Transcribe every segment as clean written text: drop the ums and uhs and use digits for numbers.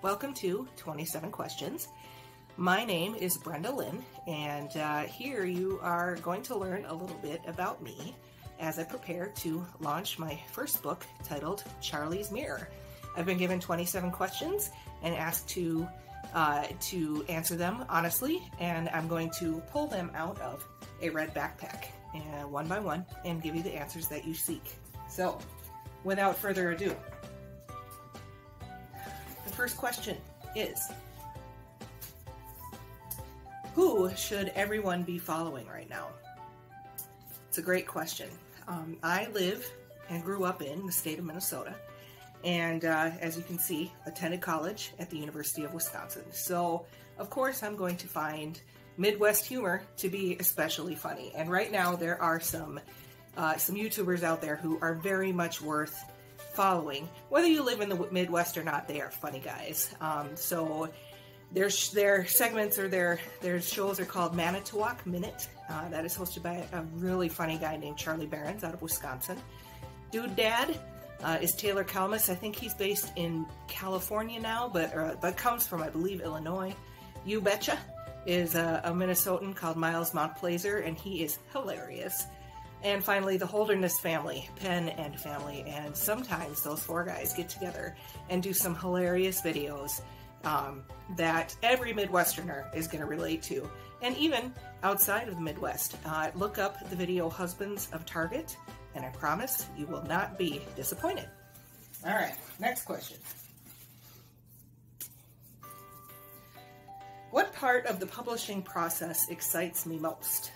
Welcome to 27 Questions. My name is Brenda Lyne, and here you are going to learn a little bit about me as I prepare to launch my first book titled Charlie's Mirror. I've been given 27 questions and asked to answer them honestly, and I'm going to pull them out of a red backpack one by one and give you the answers that you seek. So, without further ado, the first question is, who should everyone be following right now? It's a great question. I live and grew up in the state of Minnesota, and as you can see, attended college at the University of Wisconsin. So, of course, I'm going to find Midwest humor to be especially funny. And right now, there are some YouTubers out there who are very much worth following. Whether you live in the Midwest or not, they are funny guys. So their segments or their shows are called Manitowoc Minute. That is hosted by a really funny guy named Charlie Berens out of Wisconsin. Dude Dad is Taylor Kalmus. I think he's based in California now, but comes from, I believe, Illinois. You Betcha is a Minnesotan called Miles Montplaisir, and he is hilarious. And finally, the Holderness family, Penn and family, and sometimes those four guys get together and do some hilarious videos that every Midwesterner is going to relate to. And even outside of the Midwest, look up the video Husbands of Target, and I promise you will not be disappointed. All right, next question. What part of the publishing process excites me most?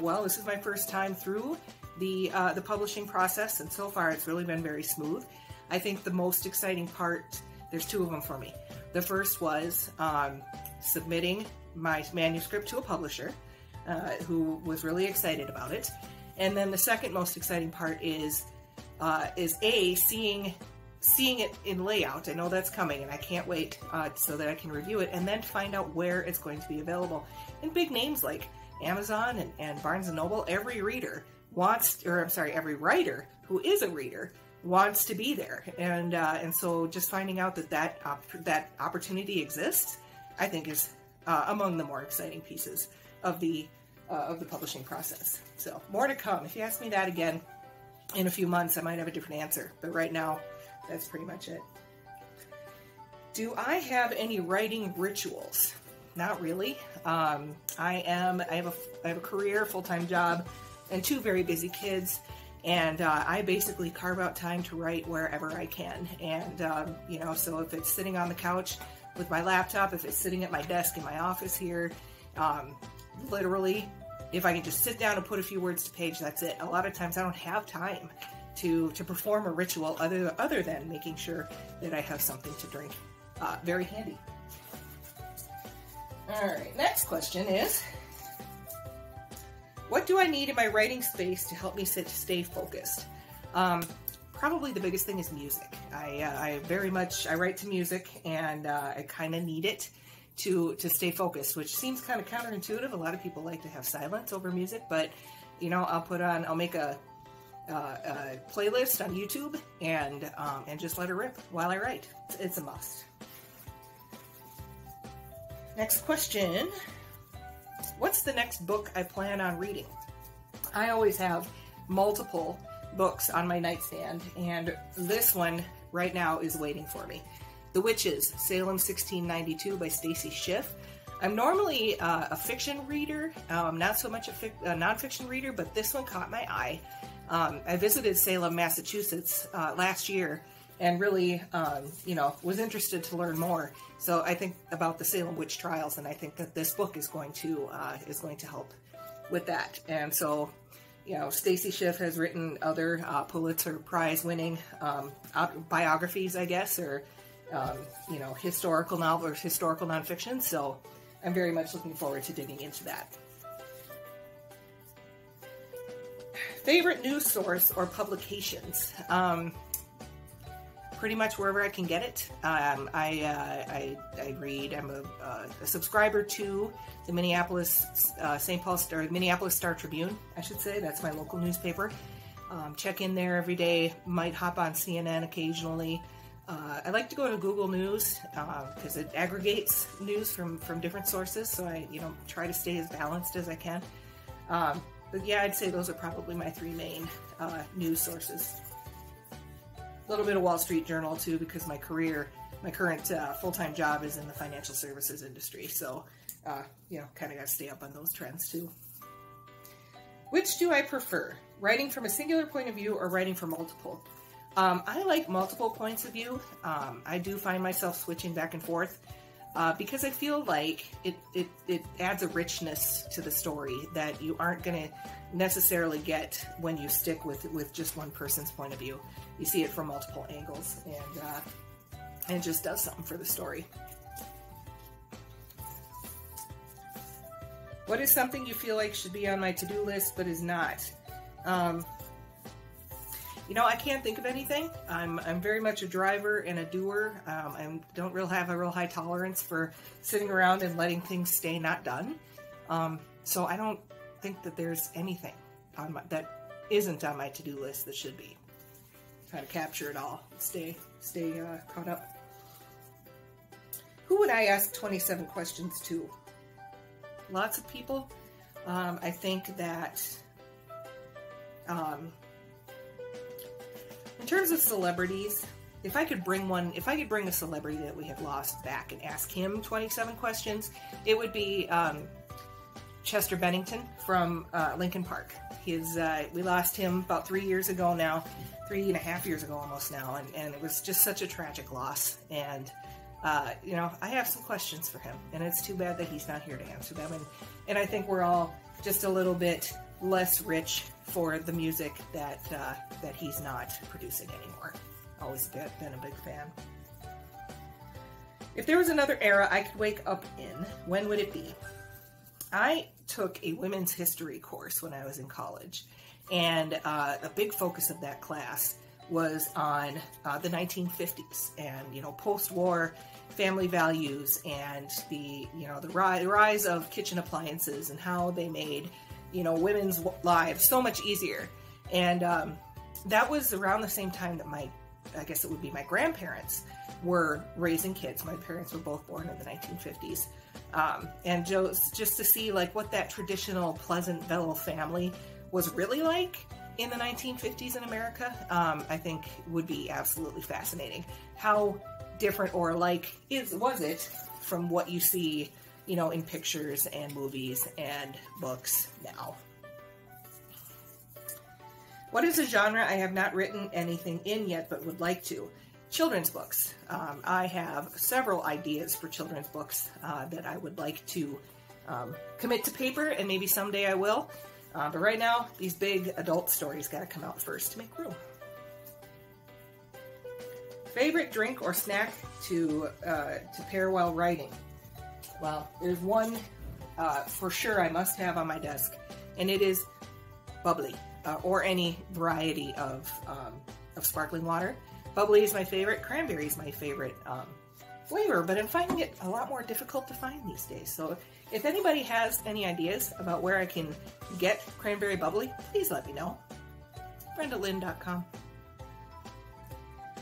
Well, this is my first time through the publishing process, and so far it's really been very smooth. I think the most exciting part, there's two of them for me. The first was submitting my manuscript to a publisher who was really excited about it. And then the second most exciting part is seeing it in layout. I know that's coming, and I can't wait so that I can review it, and then find out where it's going to be available. And big names like Amazon and Barnes & Noble, every writer who is a reader wants to be there. And so just finding out that opportunity exists, I think is among the more exciting pieces of the publishing process. So more to come. If you ask me that again in a few months, I might have a different answer. But right now, that's pretty much it. Do I have any writing rituals? Not really. I have a career, full-time job, and two very busy kids, and I basically carve out time to write wherever I can. And so if it's sitting on the couch with my laptop, if it's sitting at my desk in my office here, literally, if I can just sit down and put a few words to page, that's it. A lot of times I don't have time to perform a ritual other than making sure that I have something to drink. Very handy. All right, next question is, what do I need in my writing space to help me stay focused? Probably the biggest thing is music. I write to music, and I kind of need it to stay focused, which seems kind of counterintuitive. A lot of people like to have silence over music, but I'll make a playlist on YouTube and just let it rip while I write. It's a must. Next question. What's the next book I plan on reading? I always have multiple books on my nightstand, and this one right now is waiting for me. The Witches, Salem 1692 by Stacy Schiff. I'm normally a fiction reader, not so much a nonfiction reader, but this one caught my eye. I visited Salem, Massachusetts last year, and really, was interested to learn more. So I think about the Salem witch trials, and I think that this book is going to help with that. And so, Stacy Schiff has written other Pulitzer Prize winning biographies, I guess, or historical novels or historical nonfiction. So I'm very much looking forward to digging into that. Favorite news source or publications? Pretty much wherever I can get it. I read. I'm a subscriber to the Minneapolis Minneapolis Star Tribune, I should say. That's my local newspaper. Check in there every day. Might hop on CNN occasionally. I like to go to Google News because it aggregates news from different sources, so I try to stay as balanced as I can. But yeah, I'd say those are probably my three main news sources. A little bit of Wall Street Journal too, because my current full-time job is in the financial services industry, so kind of got to stay up on those trends too. Which do I prefer? Writing from a singular point of view or writing from multiple? I like multiple points of view. I do find myself switching back and forth because I feel like it adds a richness to the story that you aren't going to necessarily get when you stick with just one person's point of view. You see it from multiple angles, and it just does something for the story. What is something you feel like should be on my to-do list but is not? I can't think of anything. I'm very much a driver and a doer. I don't have a real high tolerance for sitting around and letting things stay not done. So I don't think that there's anything that isn't on my to-do list that should be. Try to capture it all. Stay caught up. Who would I ask 27 questions to? Lots of people. I think that in terms of celebrities, if I could bring a celebrity that we have lost back and ask him 27 questions, it would be Chester Bennington from Linkin Park. We lost him about 3 years ago now, 3.5 years ago almost now, and it was just such a tragic loss. And I have some questions for him, and it's too bad that he's not here to answer them. And I think we're all just a little bit less rich for the music that he's not producing anymore. Always been a big fan. If there was another era I could wake up in, when would it be? I took a women's history course when I was in college, and a big focus of that class was on the 1950s and post-war family values and the rise of kitchen appliances and how they made women's lives so much easier. And that was around the same time that I guess it would be my grandparents were raising kids. My parents were both born in the 1950s. And just to see what that traditional Pleasantville family was really like in the 1950s in America, I think would be absolutely fascinating. How different or alike was it from what you see in pictures and movies and books now? What is a genre I have not written anything in yet but would like to? Children's books. I have several ideas for children's books that I would like to commit to paper, and maybe someday I will. But right now, these big adult stories got to come out first to make room. Favorite drink or snack to pair while writing? Well, there's one for sure I must have on my desk, and it is bubbly, or any variety of sparkling water. Bubbly is my favorite. Cranberry is my favorite flavor, but I'm finding it a lot more difficult to find these days. So if anybody has any ideas about where I can get cranberry bubbly, please let me know. BrendaLyne.com.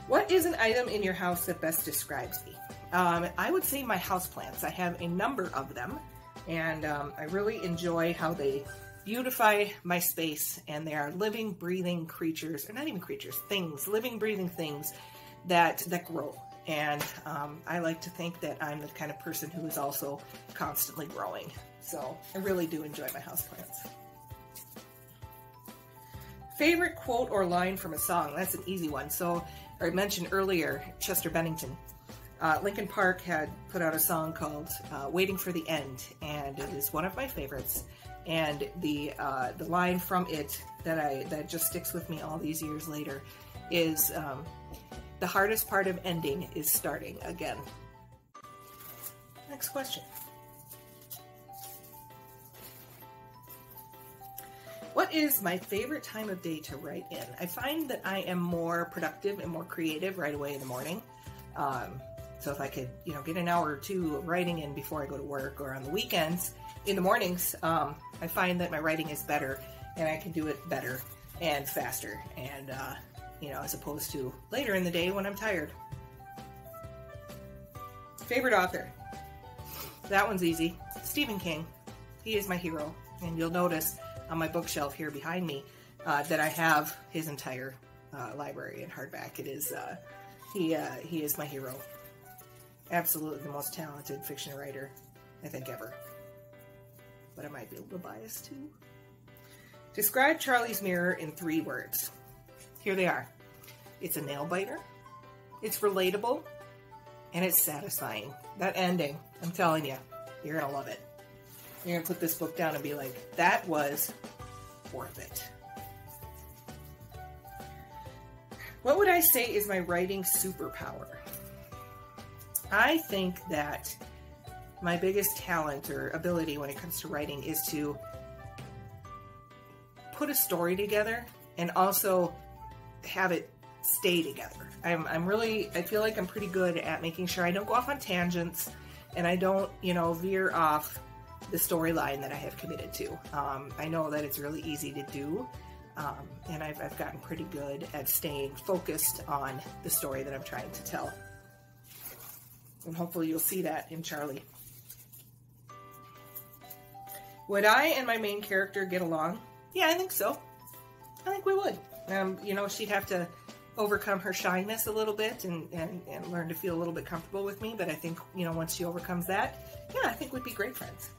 What is an item in your house that best describes me? I would say my houseplants. I have a number of them, and I really enjoy how they beautify my space, and they are living, breathing creatures, or not even creatures, things, living, breathing things that grow. And I like to think that I'm the kind of person who is also constantly growing. So I really do enjoy my houseplants. Favorite quote or line from a song? That's an easy one. So I mentioned earlier Chester Bennington. Linkin Park had put out a song called Waiting for the End, and it is one of my favorites. And the line from it that just sticks with me all these years later is, the hardest part of ending is starting again. Next question. What is my favorite time of day to write in? I find that I am more productive and more creative right away in the morning. So if I could, get an hour or two of writing in before I go to work or on the weekends, in the mornings, I find that my writing is better and I can do it better and faster, and as opposed to later in the day when I'm tired. Favorite author? That one's easy. Stephen King. He is my hero. And you'll notice on my bookshelf here behind me that I have his entire library in hardback. It is, he is my hero. Absolutely the most talented fiction writer, I think, ever. But I might be a little biased too. Describe Charlie's Mirror in 3 words. Here they are. It's a nail biter, it's relatable, and it's satisfying. That ending, I'm telling you, you're gonna love it. You're gonna put this book down and be like, that was worth it. What would I say is my writing superpower? I think that my biggest talent or ability when it comes to writing is to put a story together and also have it stay together. I feel like I'm pretty good at making sure I don't go off on tangents and I don't, veer off the storyline that I have committed to. I know that it's really easy to do, and I've gotten pretty good at staying focused on the story that I'm trying to tell. And hopefully you'll see that in Charlie. Would I and my main character get along? Yeah, I think so. I think we would. She'd have to overcome her shyness a little bit and learn to feel a little bit comfortable with me. But I think, once she overcomes that, yeah, I think we'd be great friends.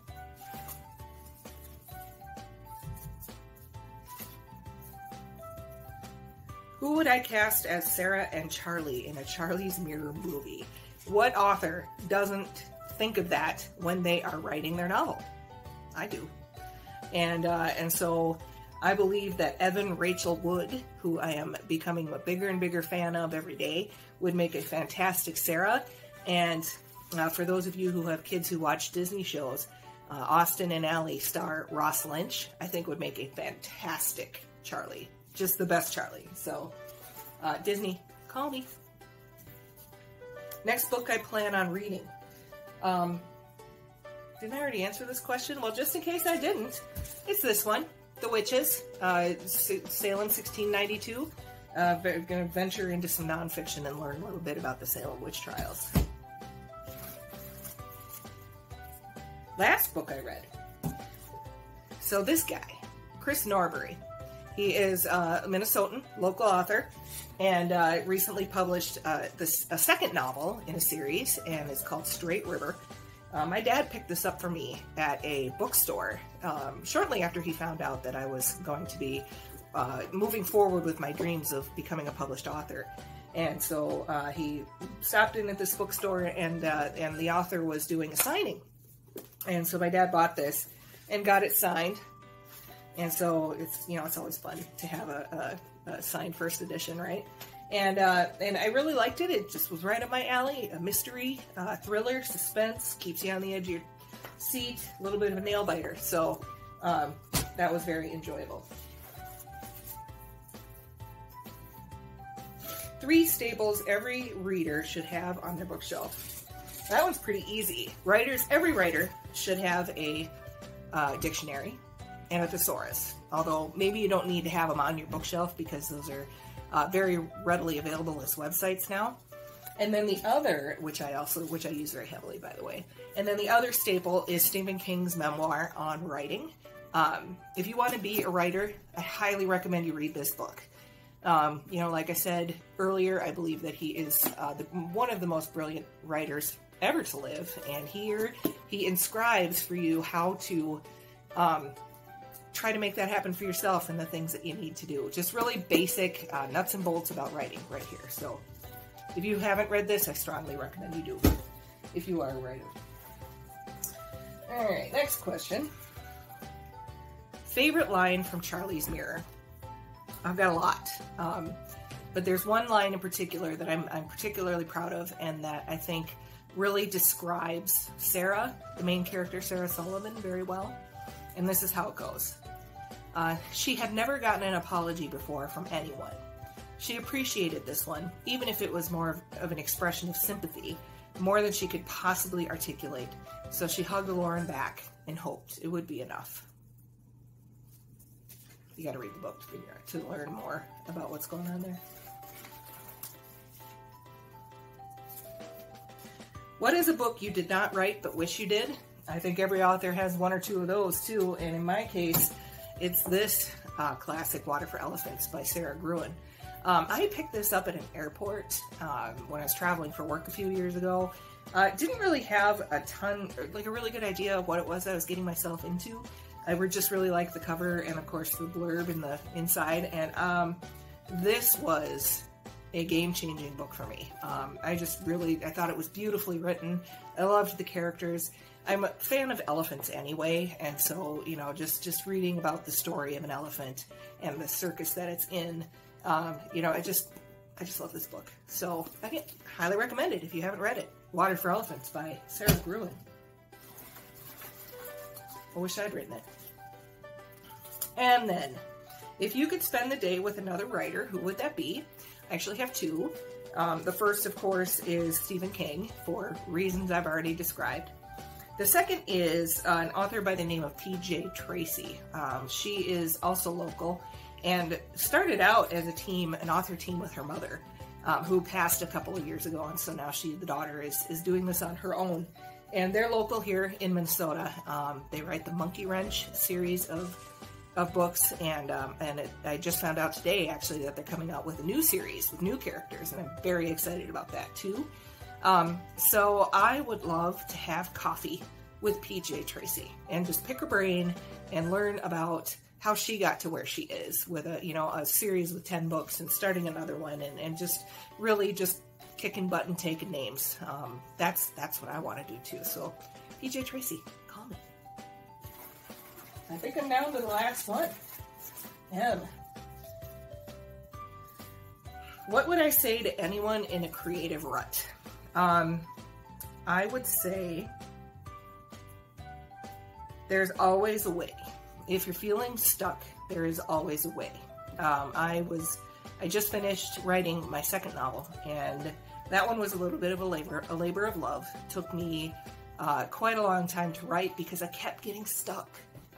Who would I cast as Sarah and Charlie in a Charlie's Mirror movie? What author doesn't think of that when they are writing their novel? I do. And so I believe that Evan Rachel Wood, who I am becoming a bigger and bigger fan of every day, would make a fantastic Sarah. And for those of you who have kids who watch Disney shows, Austin and Ally star Ross Lynch, I think would make a fantastic Charlie. Just the best Charlie. So, Disney, call me. Next book I plan on reading. Didn't I already answer this question? Well, just in case I didn't, it's this one, The Witches, Salem 1692. Going to venture into some nonfiction and learn a little bit about the Salem witch trials. Last book I read. So this guy, Chris Norbury, he is a Minnesotan, local author, and recently published a second novel in a series, and it's called Straight River. My dad picked this up for me at a bookstore shortly after he found out that I was going to be moving forward with my dreams of becoming a published author. And so he stopped in at this bookstore, and the author was doing a signing. And so my dad bought this and got it signed. And so it's always fun to have a signed first edition, right? And I really liked it. It just was right up my alley. A mystery, thriller, suspense, keeps you on the edge of your seat. A little bit of a nail biter. So that was very enjoyable. 3 staples every reader should have on their bookshelf. That one's pretty easy. Every writer should have a dictionary and a thesaurus. Although maybe you don't need to have them on your bookshelf because those are very readily available as websites now. And then the other, which I use very heavily, by the way. And then the other staple is Stephen King's memoir on writing. If you want to be a writer, I highly recommend you read this book. Like I said earlier, I believe that he is one of the most brilliant writers ever to live. And here he inscribes for you how to try to make that happen for yourself and the things that you need to do. Just really basic nuts and bolts about writing right here. So if you haven't read this, I strongly recommend you do if you are a writer. All right, next question. Favorite line from Charlie's Mirror? I've got a lot. But there's one line in particular that I'm particularly proud of and that I think really describes Sarah, the main character, Sarah Sullivan, very well. And this is how it goes. She had never gotten an apology before from anyone. She appreciated this one, even if it was more of an expression of sympathy, more than she could possibly articulate. So she hugged Lauren back and hoped it would be enough. You got to read the book to learn more about what's going on there. What is a book you did not write but wish you did? I think every author has one or two of those too, and in my case, it's this classic, Water for Elephants by Sarah Gruen. I picked this up at an airport when I was traveling for work a few years ago. Didn't really have a really good idea of what it was I was getting myself into. I would just really like the cover and, of course, the blurb in the inside, and this was a game-changing book for me. I thought it was beautifully written. I loved the characters. I'm a fan of elephants anyway, and so, you know, just reading about the story of an elephant and the circus that it's in, you know, I just love this book. So I highly recommend it if you haven't read it. Water for Elephants by Sarah Gruen. I wish I'd written it. And then, if you could spend the day with another writer, who would that be? I actually have two. The first, of course, is Stephen King, for reasons I've already described. The second is an author by the name of P.J. Tracy. She is also local and started out as an author team with her mother, who passed a couple of years ago, and so now the daughter, is doing this on her own. And they're local here in Minnesota. They write the Monkey Wrench series of books, and I just found out today, actually, that they're coming out with a new series with new characters, and I'm very excited about that, too. So I would love to have coffee with P.J. Tracy and just pick her brain and learn about how she got to where she is with a series with 10 books and starting another one, and just really just kicking butt and taking names. That's what I want to do too. So P.J. Tracy, call me. I think I'm down to the last one. M. What would I say to anyone in a creative rut? I would say there's always a way. If you're feeling stuck, there is always a way. I just finished writing my second novel, and that one was a little bit of a labor of love. It took me quite a long time to write because I kept getting stuck.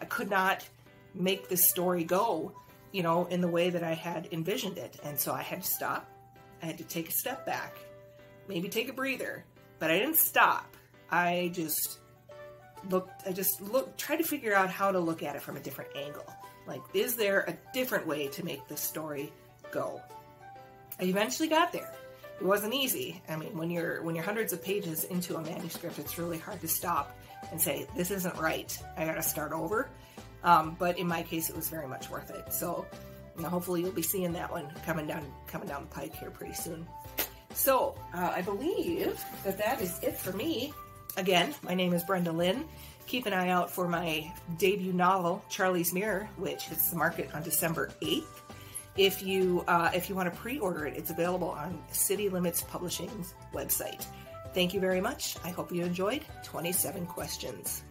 I could not make this story go, in the way that I had envisioned it. And so I had to stop. I had to take a step back, maybe take a breather, but I didn't stop. I just tried to figure out how to look at it from a different angle. Like, is there a different way to make this story go? I eventually got there. It wasn't easy. I mean, when you're hundreds of pages into a manuscript, it's really hard to stop and say, this isn't right. I gotta start over. But in my case, it was very much worth it. So, hopefully you'll be seeing that one coming down the pike here pretty soon. So, I believe that is it for me. Again, my name is Brenda Lyne. Keep an eye out for my debut novel, Charlie's Mirror, which hits the market on December 8th. If you want to pre-order it, it's available on City Limits Publishing's website. Thank you very much. I hope you enjoyed 27 Questions.